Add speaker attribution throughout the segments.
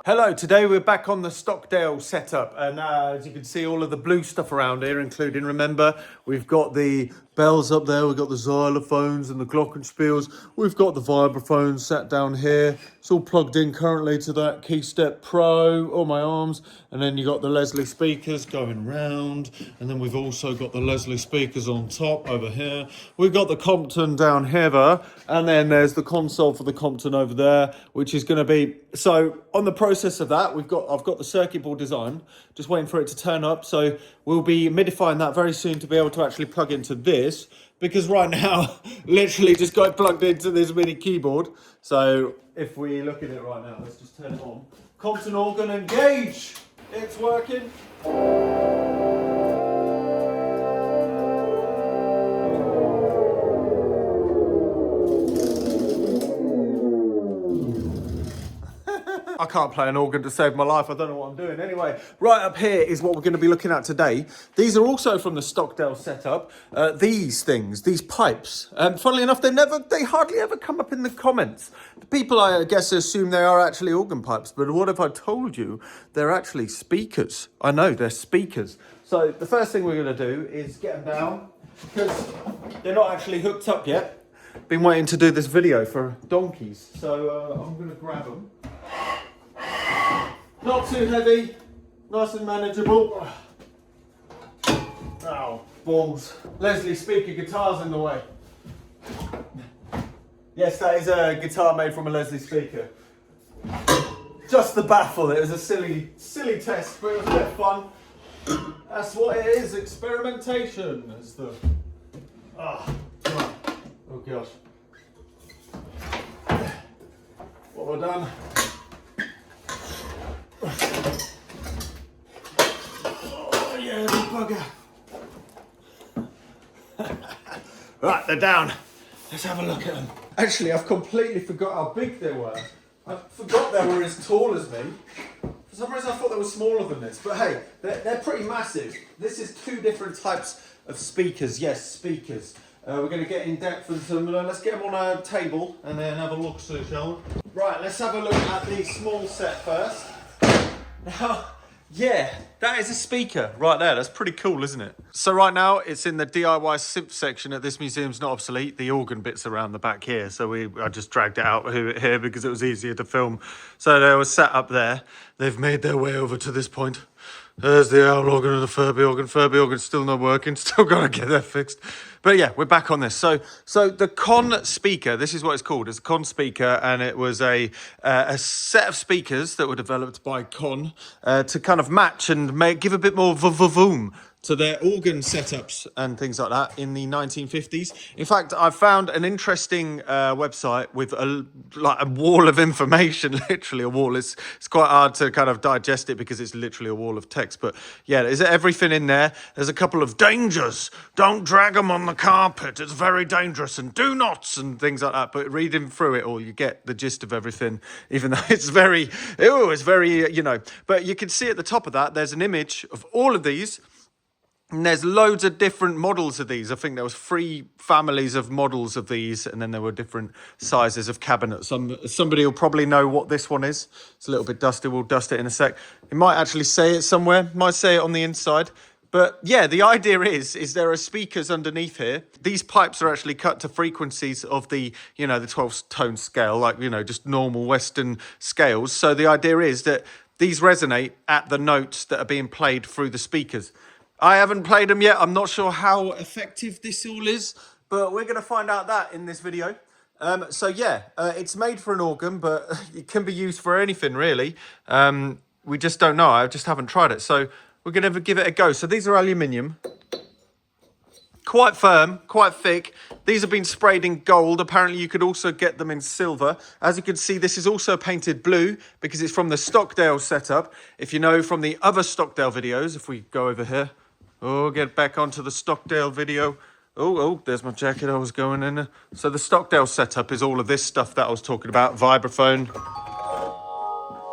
Speaker 1: Hello, today we're back on the Stockdale setup, and as you can see all of the blue stuff around here, including, remember, we've got the bells up there, we've got the xylophones and the glockenspiels, we've got the vibraphones sat down here. It's all plugged in currently to that Keystep Pro on my arms, and then you got the Leslie speakers going round, and then we've also got the Leslie speakers on top over here. We've got the Compton down here, and then there's the console for the Compton over there, which is going to be, so on the process of that, I've got the circuit board design, just waiting for it to turn up, so we'll be midifying that very soon to be able to actually plug into this, because right now, literally just got plugged into this mini keyboard. So if we look at it right now, let's just turn it on. Compton organ engage, it's working. I can't play an organ to save my life. I don't know what I'm doing. Anyway, right up here is what we're going to be looking at today. These are also from the Stockdale setup. These things, these pipes. And funnily enough, they hardly ever come up in the comments. The people, I guess, assume they are actually organ pipes. But what if I told you they're actually speakers? I know, they're speakers. So the first thing we're going to do is get them down, because they're not actually hooked up yet. Been waiting to do this video for donkeys. So I'm going to grab them. Not too heavy, nice and manageable. Ow, balls. Leslie speaker guitar's in the way. Yes, that is a guitar made from a Leslie speaker. Just the baffle, it was a silly test, but it was a bit of fun. That's what it is, experimentation. It's the... Oh gosh. What have I done? Oh yeah, big bugger. Right, they're down. Let's have a look at them. Actually, I've completely forgot how big they were. I forgot they were as tall as me. For some reason I thought they were smaller than this, but hey, they're pretty massive. This is two different types of speakers. Yes, speakers. We're going to get in depth with them. Let's get them on a table and then have a look, so shall we? Right, let's have a look at the small set first. Now, yeah, that is a speaker right there. That's pretty cool, isn't it? So right now, it's in the DIY synth section at this museum's not obsolete. The organ bit's around the back here. So I just dragged it out here because it was easier to film. So they were set up there. They've made their way over to this point. There's the owl organ and the Furby organ. Furby organ's still not working. Still got to get that fixed. But yeah, we're back on this. So the CONN speaker, this is what it's called. It's a CONN speaker, and it was a set of speakers that were developed by CONN to kind of match and give a bit more voom to their organ setups and things like that in the 1950s. In fact, I found an interesting website with a wall of information, literally a wall. It's quite hard to kind of digest it because it's literally a wall of text. But yeah, there's everything in there. There's a couple of dangers. Don't drag them on the carpet. It's very dangerous, and do nots and things like that. But reading through it all, you get the gist of everything, even though it's very, but you can see at the top of that, there's an image of all of these. And there's loads of different models of these. I think there was 3 families of models of these, and then there were different sizes of cabinets. Somebody will probably know what this one is. It's a little bit dusty. We'll dust it in a sec. It might actually say it somewhere. Might say it on the inside. But yeah, the idea is there are speakers underneath here. These pipes are actually cut to frequencies of the 12-tone scale, like, just normal Western scales. So the idea is that these resonate at the notes that are being played through the speakers. I haven't played them yet. I'm not sure how effective this all is, but we're going to find out that in this video. It's made for an organ, but it can be used for anything, really. We just don't know. I just haven't tried it. So we're going to give it a go. So these are aluminium. Quite firm, quite thick. These have been sprayed in gold. Apparently you could also get them in silver. As you can see, this is also painted blue because it's from the Stockdale setup. If you know from the other Stockdale videos, if we go over here. Oh, get back onto the Stockdale video. Oh, there's my jacket. I was going in there. So the Stockdale setup is all of this stuff that I was talking about. Vibraphone.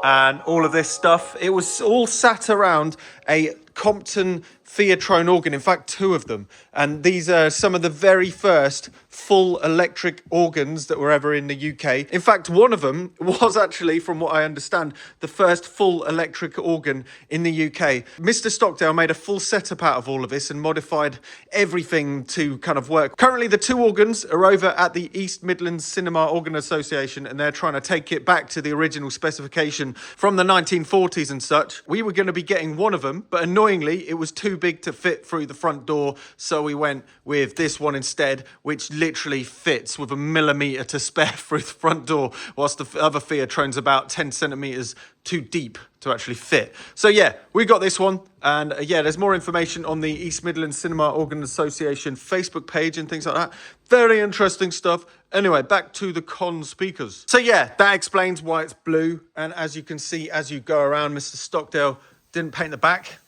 Speaker 1: And all of this stuff. It was all sat around a Compton Theatrone organ, in fact 2 of them, and these are some of the very first full electric organs that were ever in the UK. In fact, one of them was actually, from what I understand, the first full electric organ in the UK. Mr. Stockdale made a full setup out of all of this and modified everything to kind of work. Currently the 2 organs are over at the East Midlands Cinema Organ Association, and they're trying to take it back to the original specification from the 1940s and such. We were going to be getting one of them, but annoyingly it was too big to fit through the front door, so we went with this one instead, which literally fits with a millimetre to spare through the front door, whilst the other Theatrone's about 10 centimetres too deep to actually fit. So yeah, we got this one, and yeah, there's more information on the East Midlands Cinema Organ Association Facebook page and things like that. Very interesting stuff. Anyway, back to the CONN speakers. So yeah, that explains why it's blue, and as you can see as you go around, Mr. Stockdale didn't paint the back.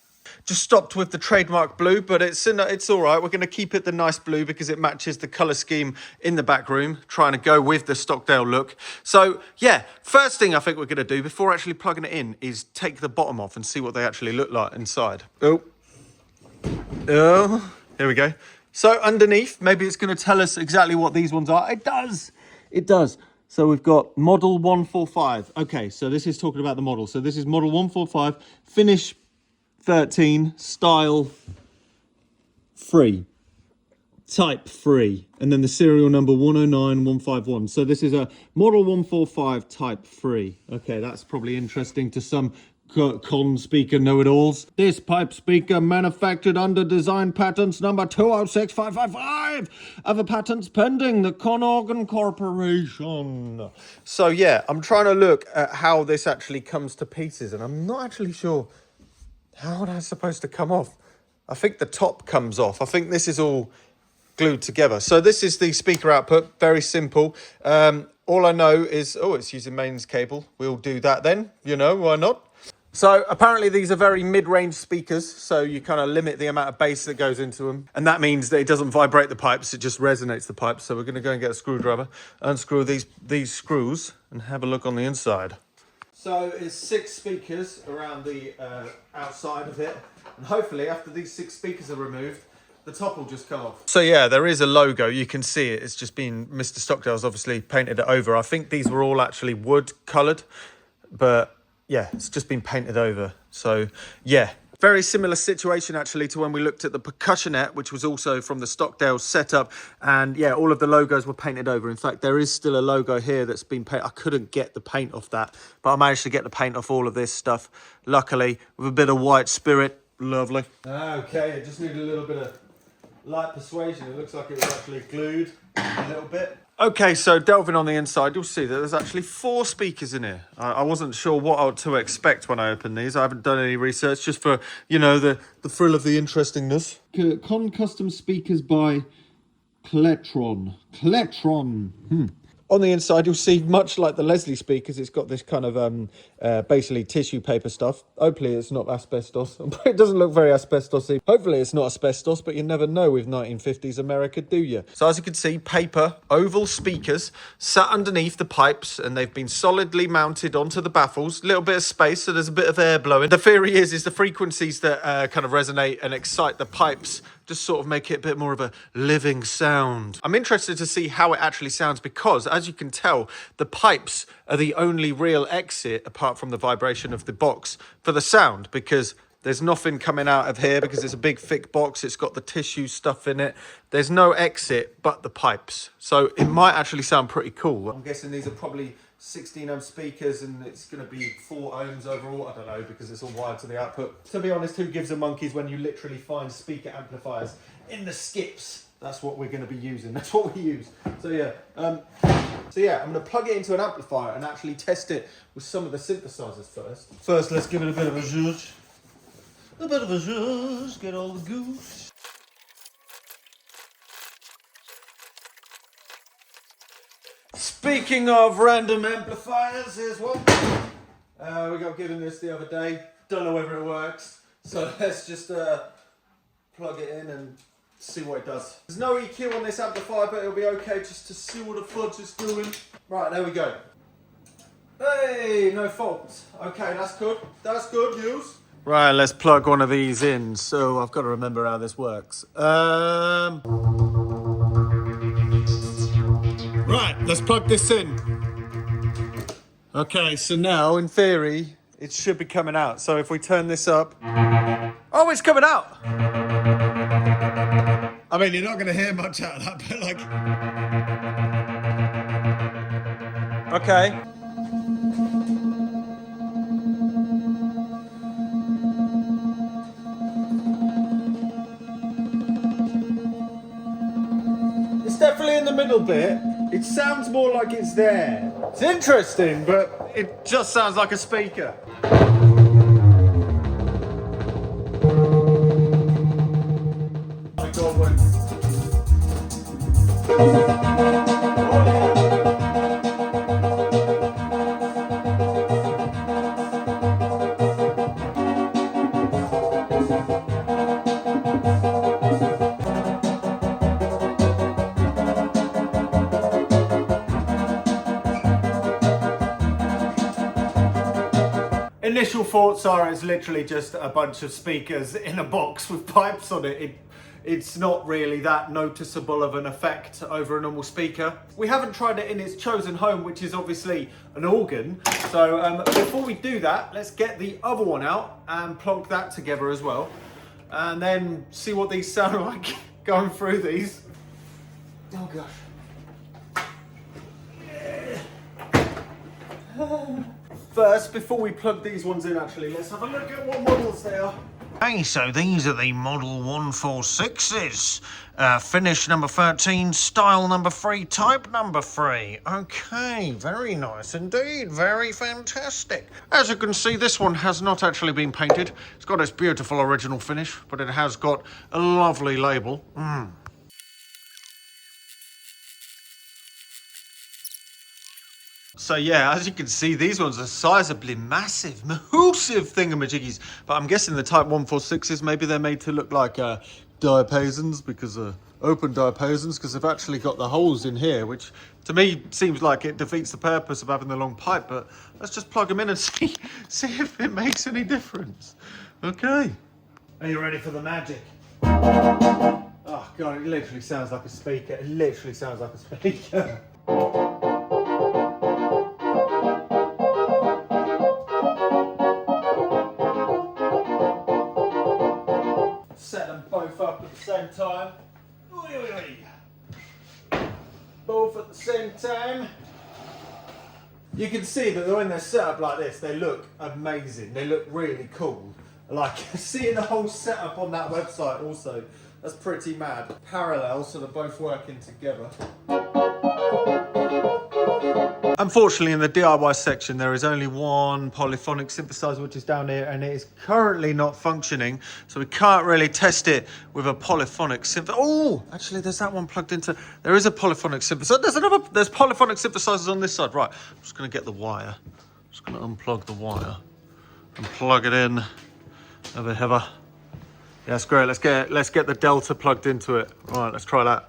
Speaker 1: Just stopped with the trademark blue, but it's all right. We're going to keep it the nice blue because it matches the colour scheme in the back room, trying to go with the Stockdale look. So yeah, first thing I think we're going to do before actually plugging it in is take the bottom off and see what they actually look like inside. Oh, here we go. So underneath, maybe it's going to tell us exactly what these ones are. It does. So we've got model 145. Okay, so this is talking about the model. So this is model 145, finish 13, style 3, type 3, and then the serial number 109151. So this is a model 145 type 3. Okay, that's probably interesting to some CONN speaker know-it-alls. This pipe speaker manufactured under design patents number 206555. Other patents pending, the CONN Organ Corporation. So yeah, I'm trying to look at how this actually comes to pieces, and I'm not actually sure how that's supposed to come off. I think the top comes off. I think this is all glued together. So this is the speaker output, very simple. All I know is, it's using mains cable. We'll do that then, you know, why not? So apparently these are very mid-range speakers, so you kind of limit the amount of bass that goes into them. And that means that it doesn't vibrate the pipes, it just resonates the pipes. So we're going to go and get a screwdriver, unscrew these screws, and have a look on the inside. So it's 6 speakers around the outside of it, and hopefully after these 6 speakers are removed, the top will just come off. So yeah, there is a logo, you can see it. It's just been, Mr. Stockdale's obviously painted it over. I think these were all actually wood coloured, but yeah, it's just been painted over. So yeah, very similar situation actually to when we looked at the percussionette, which was also from the Stockdale setup. And yeah, all of the logos were painted over. In fact, there is still a logo here that's been painted. I couldn't get the paint off that, but I managed to get the paint off all of this stuff, luckily, with a bit of white spirit. Lovely. Okay, it just needed a little bit of light persuasion. It looks like it was actually glued a little bit. Okay, so delving on the inside, you'll see that there's actually 4 speakers in here. I wasn't sure what to expect when I opened these. I haven't done any research, just for, you know, the thrill of the interestingness. CONN custom speakers by Cletron. On the inside, you'll see, much like the Leslie speakers, it's got this kind of basically tissue paper stuff. Hopefully it's not asbestos. It doesn't look very asbestos-y. Hopefully it's not asbestos, but you never know with 1950s America, do you? So as you can see, paper, oval speakers sat underneath the pipes, and they've been solidly mounted onto the baffles. A little bit of space, so there's a bit of air blowing. The theory is the frequencies that kind of resonate and excite the pipes just sort of make it a bit more of a living sound. I'm interested to see how it actually sounds because, as you can tell, the pipes are the only real exit, apart from the vibration of the box, for the sound, because there's nothing coming out of here because it's a big thick box. It's got the tissue stuff in it. There's no exit but the pipes. So it might actually sound pretty cool. I'm guessing these are probably 16 ohm speakers, and it's going to be 4 ohms overall. I don't know, because it's all wired to the output. To be honest, who gives a monkeys when you literally find speaker amplifiers in the skips? That's what we're going to be using. That's what we use. So yeah, I'm going to plug it into an amplifier and actually test it with some of the synthesizers first. First, let's give it a bit of a zhuzh. A bit of a zhuzh, get all the goose. Speaking of random amplifiers, here's one. We got given this the other day. Don't know whether it works. So let's just plug it in and see what it does. There's no EQ on this amplifier, but it'll be okay just to see what the fudge is doing. Right, there we go. Hey, no fault. Okay, that's good. That's good news. Right, let's plug one of these in. So I've got to remember how this works. Right, let's plug this in. Okay, so now in theory, it should be coming out. So if we turn this up, oh, it's coming out. I mean, you're not going to hear much out of that, but like, okay. It's definitely in the middle bit. It sounds more like it's there. It's interesting, but it just sounds like a speaker. Initial thoughts are it's literally just a bunch of speakers in a box with pipes on it. It's not really that noticeable of an effect over a normal speaker. We haven't tried it in its chosen home, which is obviously an organ. So before we do that, let's get the other one out and plonk that together as well. And then see what these sound like going through these. Oh gosh. First, before we plug these ones in actually, let's have a look at what models they are.
Speaker 2: Hey, so these are the Model 146s. Finish number 13, style number 3, type number 3. Okay, very nice indeed, very fantastic. As you can see, this one has not actually been painted. It's got its beautiful original finish, but it has got a lovely label.
Speaker 1: So yeah, as you can see, these ones are sizably massive, massive thingamajiggies. But I'm guessing the Type 146s, maybe they're made to look like diapasons, because open diapasons, because they've actually got the holes in here, which to me seems like it defeats the purpose of having the long pipe. But let's just plug them in and see if it makes any difference. Okay. Are you ready for the magic? Oh God, it literally sounds like a speaker. It literally sounds like a speaker. Set them both up at the same time. Both at the same time. You can see that when they're set up like this, they look amazing. They look really cool. Like seeing the whole setup on that website also, that's pretty mad. Parallel, so they're both working together. Unfortunately, in the DIY section, there is only one polyphonic synthesizer, which is down here, and it is currently not functioning. So we can't really test it with a polyphonic synthesizer. Oh, actually, there's that one plugged into. There is a polyphonic synthesizer. There's polyphonic synthesizers on this side. Right, I'm just going to get the wire. I'm just going to unplug the wire and plug it in over here. Yeah, that's great. Let's get the Delta plugged into it. Right, let's try that.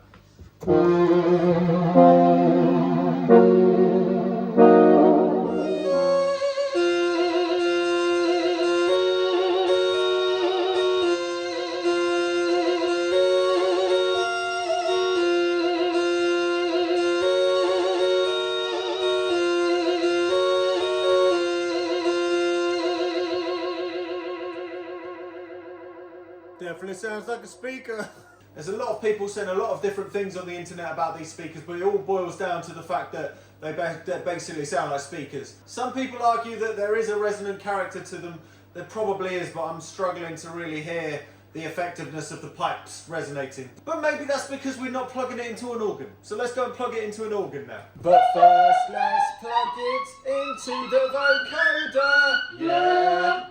Speaker 1: Definitely sounds like a speaker. There's a lot of people saying a lot of different things on the internet about these speakers, but it all boils down to the fact that they basically sound like speakers. Some people argue that there is a resonant character to them. There probably is, but I'm struggling to really hear the effectiveness of the pipes resonating. But maybe that's because we're not plugging it into an organ. So let's go and plug it into an organ now. But first, let's plug it into the vocoder. Yeah.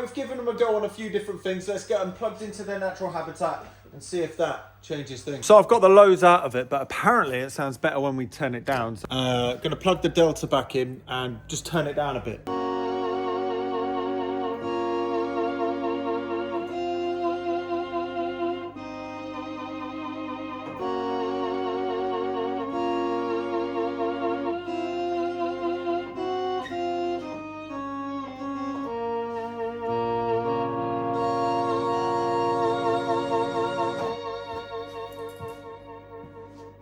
Speaker 1: we've given them a go on a few different things. Let's get them plugged into their natural habitat and see if that changes things. So I've got the lows out of it, but apparently it sounds better when we turn it down. So, gonna plug the delta back in and just turn it down a bit.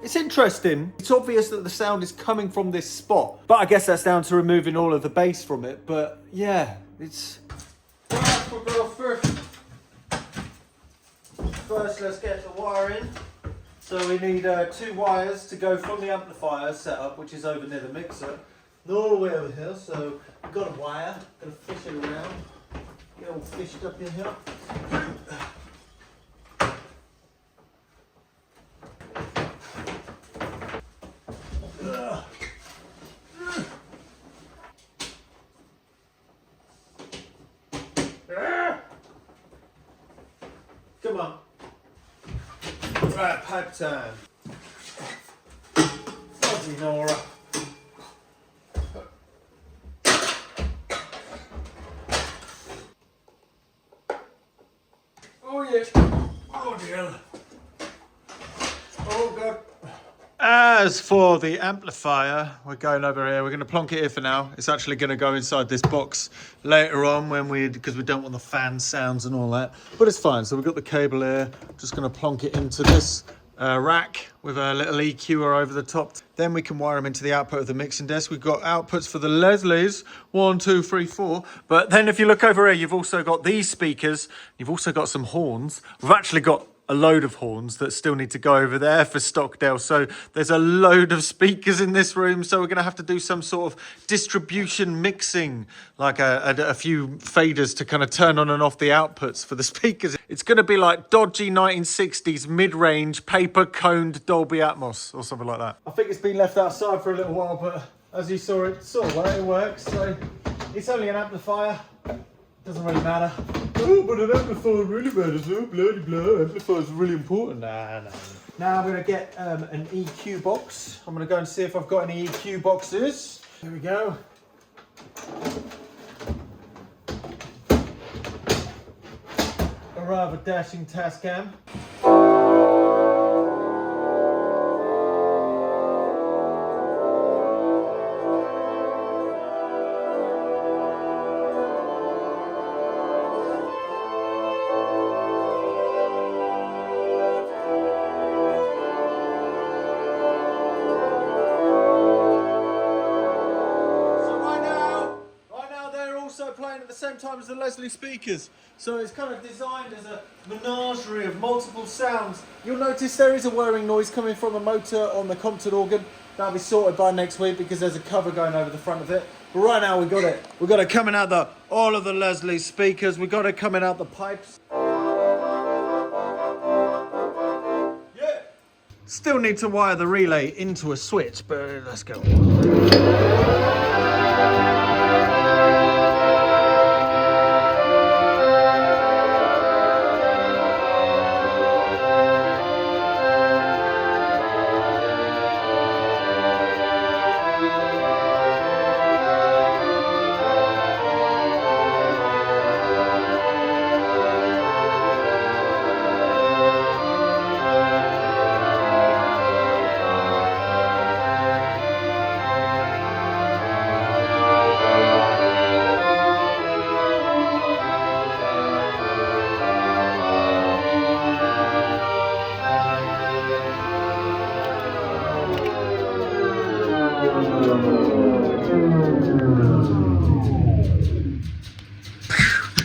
Speaker 1: It's interesting. It's obvious that the sound is coming from this spot, but I guess that's down to removing all of the bass from it. But yeah, it's... Right, we'll go first. First, let's get the wire in. So we need 2 wires to go from the amplifier setup, which is over near the mixer, all the way over here. So we've got a wire, gonna fish it around, get all fished up in here. Come on. Right, pipe time. Fuzzy Nora. Oh yeah. Oh dear. Oh god. As for the amplifier, we're going over here. We're going to plonk it here for now. It's actually going to go inside this box later on because we don't want the fan sounds and all that. But it's fine. So we've got the cable here. Just going to plonk it into this rack with a little EQer over the top. Then we can wire them into the output of the mixing desk. We've got outputs for the Leslies, 1, 2, 3, 4. But then if you look over here, you've also got these speakers. You've also got some horns. We've actually got a load of horns that still need to go over there for Stockdale. So there's a load of speakers in this room. So we're going to have to do some sort of distribution mixing, like a few faders to kind of turn on and off the outputs for the speakers. It's going to be like dodgy 1960s mid-range paper coned Dolby Atmos or something like that. I think it's been left outside for a little while, but as you saw, it sort of it works. So it's only an amplifier. Doesn't really matter. Oh, but an amplifier really matters. Oh, bloody blah. Amplifiers are really important. Nah. Now I'm going to get an EQ box. I'm going to go and see if I've got any EQ boxes. Here we go. A rather dashing Tascam. Playing at the same time as the Leslie speakers, so it's kind of designed as a menagerie of multiple sounds. You'll notice there is a whirring noise coming from a motor on the Compton organ. That'll be sorted by next week because there's a cover going over the front of it. But right now we got it. We've got it coming out all of the Leslie speakers. We've got it coming out the pipes. Yeah. Still need to wire the relay into a switch, but let's go.